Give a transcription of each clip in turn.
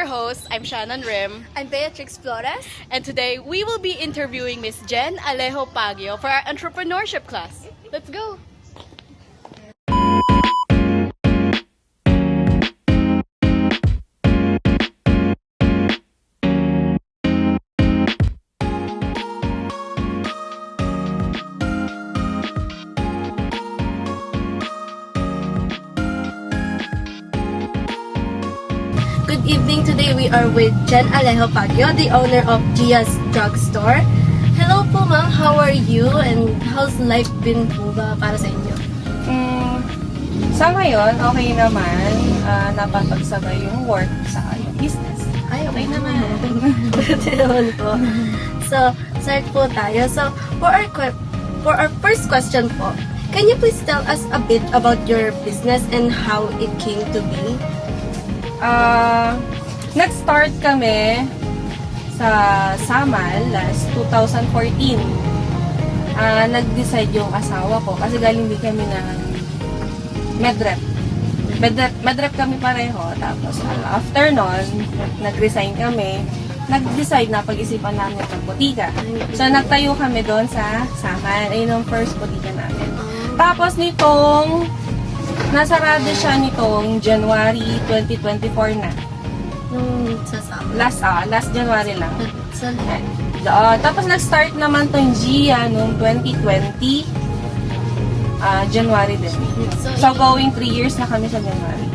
hosts. I'm Shannon Rim. I'm Beatrix Flores. And today we will be interviewing Miss Jen Alejo Pagio for our entrepreneurship class. Let's go! Good evening. Today we are with Jen Alejo Pagio, the owner of Gia's Drugstore. Hello po ma'am, how are you? And how's life been po ba para sa inyo? Sa ngayon, okay naman. Napapagsabay yung work sa yung business. Ay, okay naman. Buti naman po. So, start po tayo. So, for our first question po, can you please tell us a bit about your business and how it came to be? Nag-start kami sa Samal last 2014. Nag-decide yung asawa ko kasi galing din kami ng medrep. Medrep kami pareho. Tapos after nun, nag-resign kami. Nag-decide na pag-isipan namin ng botika. So nagtayo kami doon sa Samal. Ayun ang first botika namin. Tapos nitong nasarado siya nitong January 2024 na. Nung sasama? Last January lang. Sa Tapos nag-start naman tong Gia noong 2020. January din. So going 3 years na kami sa January.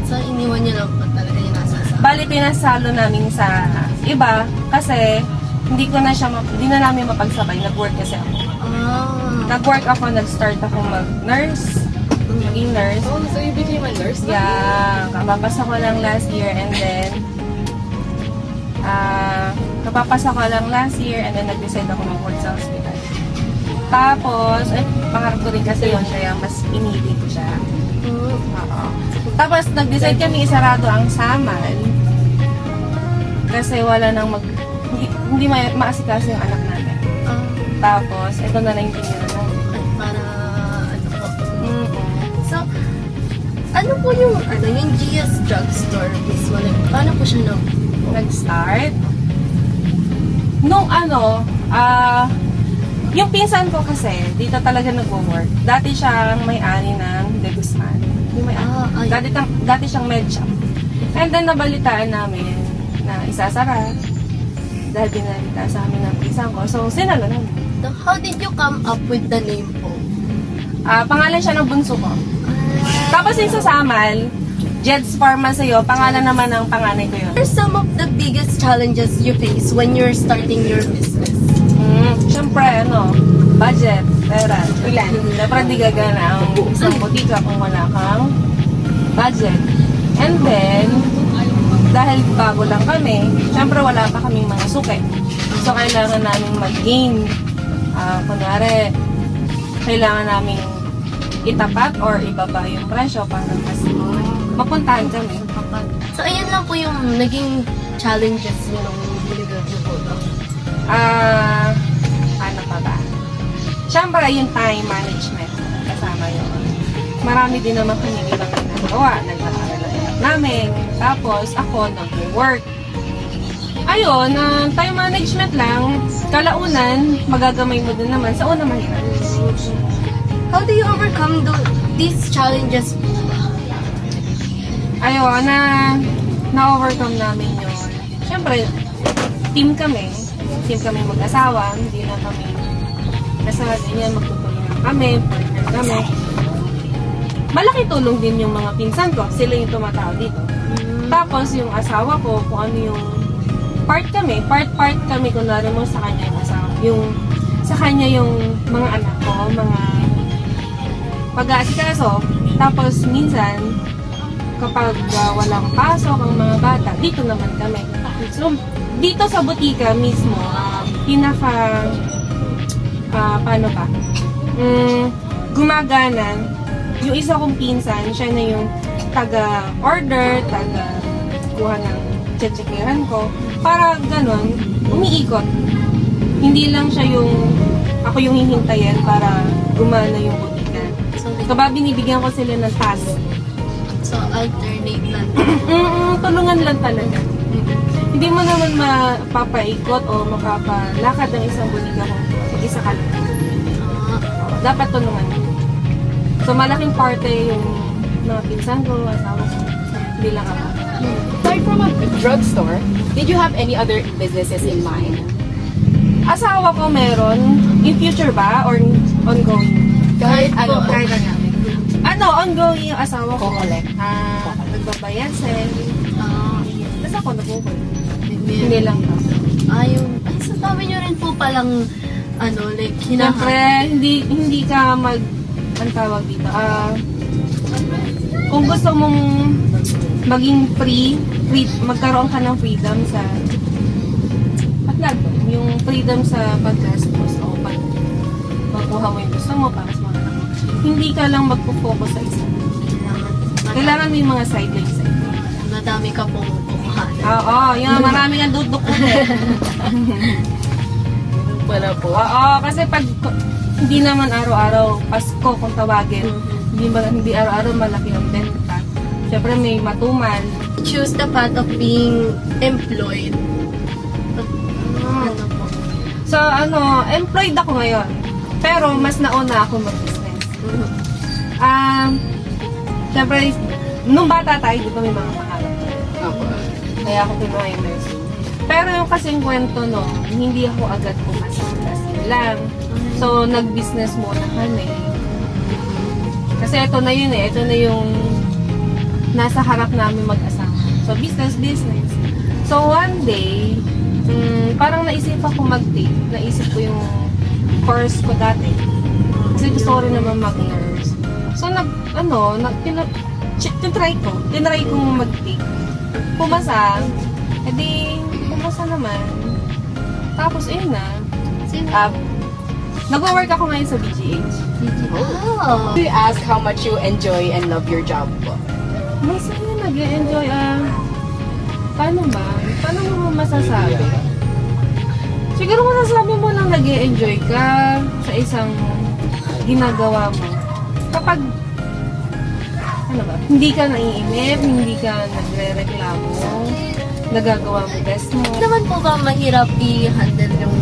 So, iniwan niyo lang po talaga yung nasasama? Bali, pinasalo namin sa iba kasi hindi na namin mapagsabay. Nag-work kasi ako. Nag-work ako, nag-start ako mag-nurse. Maging nurse. Oh, so you became a nurse? Yeah, kapapasa ko lang last year and then nag-decide ako mag-work sa hospital. Tapos, pangarap ko rin kasi yun, kaya mas pinili ko siya. Oo. Tapos, nag-decide kami isarado ang Samal kasi wala nang hindi maasikaso yung anak namin. Tapos, ito na lang yung tinira namin. Para, ano po. So, ano po yung Gia's Drugstore mismo? Paano po siya Nag-start? Nung yung pinsan ko kasi, dito talaga nag-work. Dati siyang may-ari ng De Guzman. Dati siyang med shop. And then, nabalitaan namin na isasara dahil binalita sa amin ng pinsan ko. So, sinalo namin. So, how did you come up with the name po? Pangalan siya ng bunso ko. Tapos yung sa Samal, Jed's Pharmacy, pangalan naman ng panganay ko yun. What are some of the biggest challenges you face when you're starting your business? Siyempre, budget, pera. Siyempre, di gagana ang isang botika kung wala kang budget. And then, dahil bago lang kami, siyempre wala pa kaming mga suki. So, kailangan namin mag-gain. Kunwari, kailangan namin itapat or ibaba yung presyo para mas mapuntahan kami. So, ayan lang po yung naging challenges nyo nung deliver nyo po. Ano pa ba? Siyempre, yung time management. Kasama yun. Marami din naman kami ibang ginagawa. Nag-aaral ang anak namin. Tapos, ako nag-work. Ayun, time management lang. Kalaunan, magagamay mo din naman. Sa una, mahirap. How do you overcome these challenges po? Ayun, na-overcome namin yun. Siyempre, team kami. Team kami mag-asawa. Hindi na kami kasama din yan. Magtutulungan kami. Partner kami. Malaki tulong din yung mga pinsan ko. Sila yung tumatao dito. Tapos, yung asawa ko, kung ano yung part kami kunwari mo sa kanya yung asawa. Sa kanya yung mga anak ko, mga pag-aasikaso. Tapos, minsan, kapag walang pasok ang mga bata, dito naman kami. So, dito sa butika mismo, paano ba? Gumagana, yung isa kong pinsan, siya na yung taga-order, taga-kuha ng chechekeran ko. Para ganun, umiikot. Hindi lang siya ako yung hihintayin para gumana yung butika. So, binibigyan ko sila ng task. So, alternate lang. Tulungan lang talaga. Hindi mo naman mapapaikot o mapapalakad ng isang butika kung isa ka lang. Dapat tulungan. So, malaking parte yung mga pinsan ko, asawa ko. Hindi lang ako. Aside from a drugstore, did you have any other businesses in mind? Asawa ko meron, in future ba? Or ongoing? Kahit ano, Ongoing yung asawa ko. Kukolek. Nagbabayan, sell. Tapos ako nagkukul. Hindi Hindi. lang ako. Ay, sa dami nyo rin po palang, like, Siyempre, hindi ka ang tawag dito, kung gusto mong maging free, magkaroon ka ng freedom sa, yung freedom sa pag-gastos o makuha mo yung gusto mo para sa mga tao. Hindi ka lang magpo-focus sa isa. Kailangan mo yung mga sidelines sa ito. Madami ka pong kukuhan. Oo, yung maraming ang duduk ko wala po. Oo, kasi pag hindi naman araw-araw Pasko kung tawagin, hindi araw-araw malaki ang benta. Siyempre may matumal. Choose the path of being employed. Ano po? So employed ako ngayon. Pero mas nauna ako mag-business. Siyempre, nung bata tayo, di ba may mga pangarap tayo. Kaya ako kinuha yung nursing. Pero yung kasing kwento no, hindi ako agad pumasok kasi lang. So, nag-business muna kami. Kasi ito na yun ito na yung nasa harap namin mag-asawa. So, business. So, one day, parang naisip ako mag-take. Naisip ko yung course ko dati. Kasi gusto ko rin naman mag-nurse. So, tinry ko mag-take. Pumasa, pumasa naman. Tapos, ayun na. Nag-work ako ngayon sa BGH. Oh. Do you ask how much you enjoy and love your job po? Masaya, nag-enjoy. Paano ba? Paano mo masasabi? Siguro masasabi mo lang nag-enjoy ka sa isang ginagawa mo. Kapag, hindi ka naiinip, hindi ka nagre-reklamo, nagagawa mo best mo. Naman po ba mahirap i-handle yung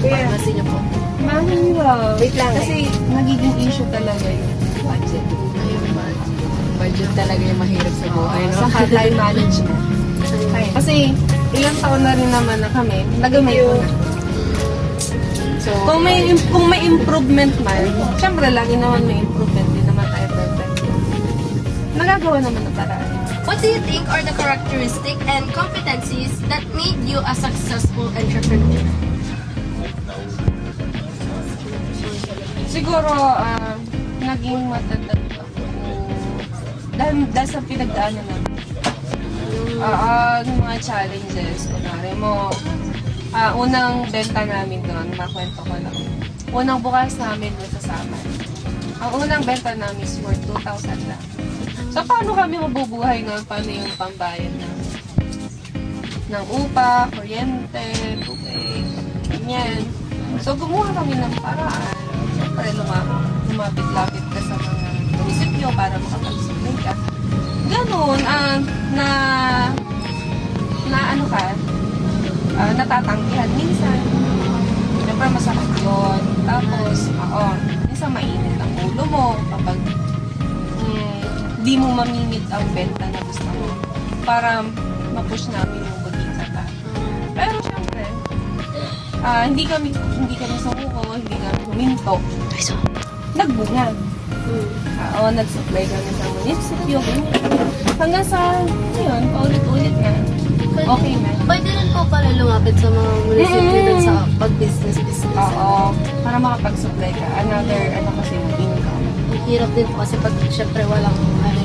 pharmacy niyo po? Mahirap. Wait lang, Kasi nagiging issue talaga yung budget. Budget talaga yung mahirap sa buhay, no? Saka time management. Kasi ilang taon na rin naman na kami, nagamay ko na. So, Kung may improvement man, syempre lagi naman may improvement, din naman tayo perfect. Nagagawa naman ng paraan. What do you think are the characteristics and competencies that made you a successful entrepreneur? Siguro, naging matatag ako. Dahil sa pinagdaanan namin. Yung mga challenges, kunwari mo, unang benta namin doon, makwento ko lang. Unang bukas namin doon sa Saman. Ang unang benta namin is worth 2,000 lang. So, paano kami mabubuhay noon? Paano yung pambayad ng upa, kuryente, tubig, ganyan. So, gumawa kami ng paraan. Siyempre, lumapit-lapit ka sa mga munisipyo para makapag-supply ka. Ganun, natatanggihan minsan. Siyempre, masakit yun. Tapos, minsan mainit ang ulo mo kapag di mo mamimit ang benta na gusto mo para ma-push namin yung budita ka. Pero syempre, hindi kami sumuko, hindi kami huminto. Nagbunga. Nag-supply kami sa munisipyo. Hanggang sa, yun, paulit-ulit na. Okay na. Pwede rin po pala lumapit sa mga munisipyo dun sa pag-business. Oo. Para makapag-supply ka. Another, kasi income. Hirap din po kasi pag syempre walang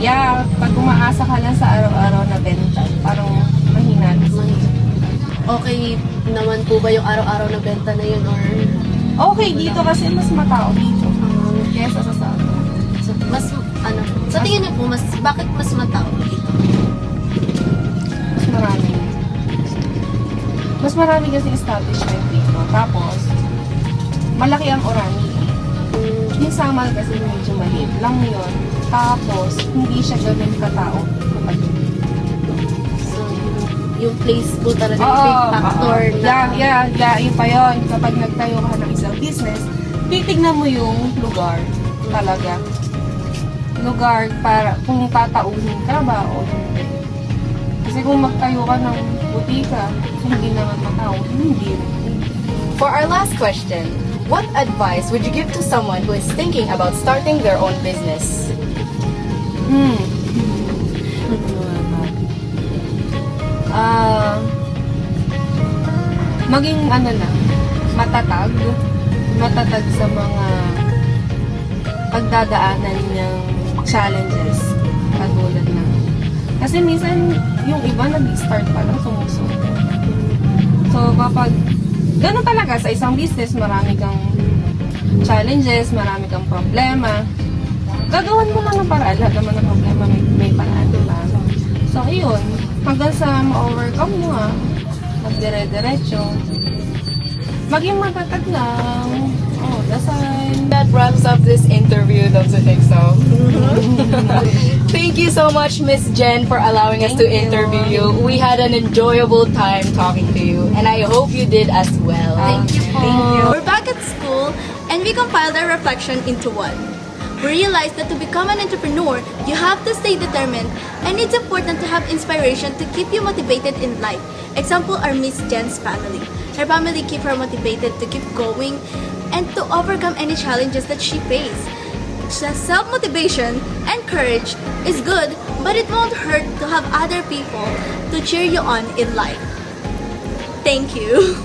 Yeah, pag umaasa ka lang sa araw-araw na benta, parang mahina. Okay naman po ba yung araw-araw na benta na yun or Okay dito kasi mas matao dito. Kesa sa Saudi. so, sa tingin niyo po bakit mas matao dito? Mas marami kasi establishment dito. Tapos, malaki ang Orani. Yung Samal kasi medyo maliit lang yun. Tapos, hindi siya ganun katao. So, yung place po talaga yung big factor na Yun pa yun. Kapag nagtayo ka ng isang business, titignan mo yung lugar talaga. Lugar para kung tatauhin ka ba o hindi. Kasi kung magtayo ka ng butika, hindi naman matao, hindi. For our last question, what advice would you give to someone who is thinking about starting their own business? Maging matatag sa mga pagdadaanan ng challenges katulad na. Kasi minsan yung iba nag-start pa lang sumusunod. So kapag ganun talaga sa isang business, marami kang challenges, marami kang problema. Gagawan mo lang ng paraan. Lahat naman ng problema may paraan, diba? So ayun, hanggang sa ma-overcome mo magdire-diretso. Maging matatag lang. Dasal. That wraps up this interview, don't you think so? Thank you so much, Miss Jen, for allowing us to interview you. We had an enjoyable time talking to you, and I hope you did as well. Thank you po. Thank you. We're back at school and we compiled our reflection into one. We realized that to become an entrepreneur, you have to stay determined and it's important to have inspiration to keep you motivated in life. Example are Miss Jen's family. Her family keep her motivated to keep going and to overcome any challenges that she faced. Self-motivation and courage is good, but it won't hurt to have other people to cheer you on in life. Thank you.